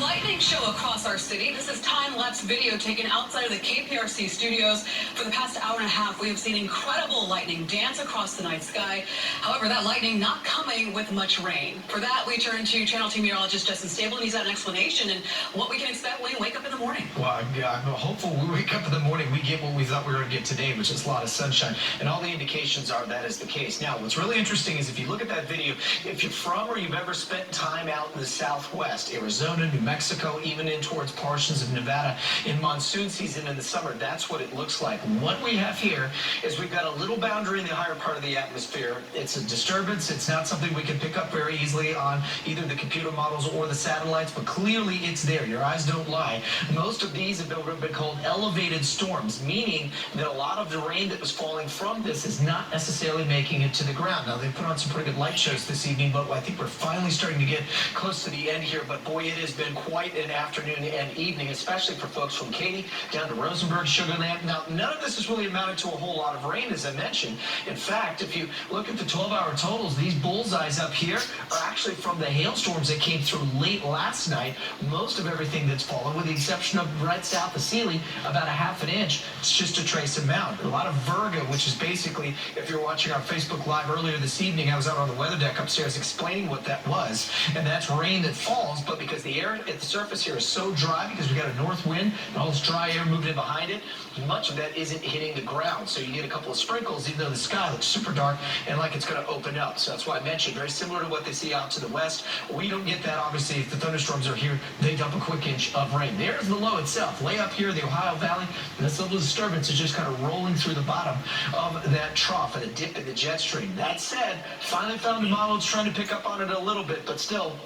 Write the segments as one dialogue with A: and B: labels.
A: lightning show across our city. This is time-lapse video taken outside of the KPRC studios. For the past hour and a half, we have seen incredible lightning dance across the night sky. However, that lightning not coming with much rain. For that, we turn to Channel 2 meteorologist Justin Stable, and he's got an explanation and what we can expect when we wake up in the morning.
B: Well, I'm hopeful we wake up in the morning, we get what we thought we were going to get today, which is a lot of sunshine. And all the indications are that is the case. Now, what's really interesting is if you look at that video, if you're from or you've ever spent time out in the Southwest, Arizona, New Mexico, even in towards portions of Nevada in monsoon season in the summer, that's what it looks like. What we have here is we've got a little boundary in the higher part of the atmosphere. It's a disturbance. It's not something we can pick up very easily on either the computer models or the satellites, but clearly it's there. Your eyes don't lie. Most of these have been called elevated storms, meaning that a lot of the rain that was falling from this is not necessarily making it to the ground. Now, they put on some pretty good light shows this evening, but I think we're finally starting to get close to the end here. But boy, it has been quite an afternoon and evening, especially for folks from Katy down to Rosenberg, Sugar Land. Now, none of this has really amounted to a whole lot of rain, as I mentioned. In fact, if you look at the 12-hour totals, these bullseyes up here are actually from the hailstorms that came through late last night. Most of everything that's fallen, with the exception of right south of Sealy, about a half an inch. It's just a trace amount. A lot of Virgo, which is basically, if you're watching our Facebook Live earlier this evening, I was out on the weather deck upstairs explaining what that was. And that's rain that falls, but because the air at the surface here is so dry, because we got a north wind and all this dry air moving in behind it, much of that isn't hitting the ground. So you get a couple of sprinkles, even though the sky looks super dark and like it's going to open up. So that's why I mentioned, very similar to what they see out to the west. We don't get that, obviously. If the thunderstorms are here, they dump a quick inch of rain. There's the low itself. Way up here, the Ohio Valley, and this little disturbance is just kind of rolling through the bottom of that trough and a dip in the jet stream. That said, finally found a model that's trying to pick up on it a little bit, but still,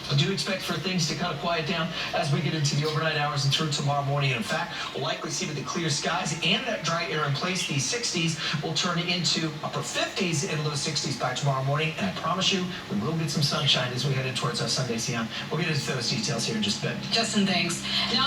B: I do expect for things to kind of quiet down as we get into the overnight hours and through tomorrow morning. And in fact, we'll likely see with the clear skies and that dry air in place, these 60s will turn into upper 50s and low 60s by tomorrow morning. And I promise you, we will get some sunshine as we head in towards our Sunday, Sion. We'll get into those details here in just a bit.
A: Justin, thanks. Now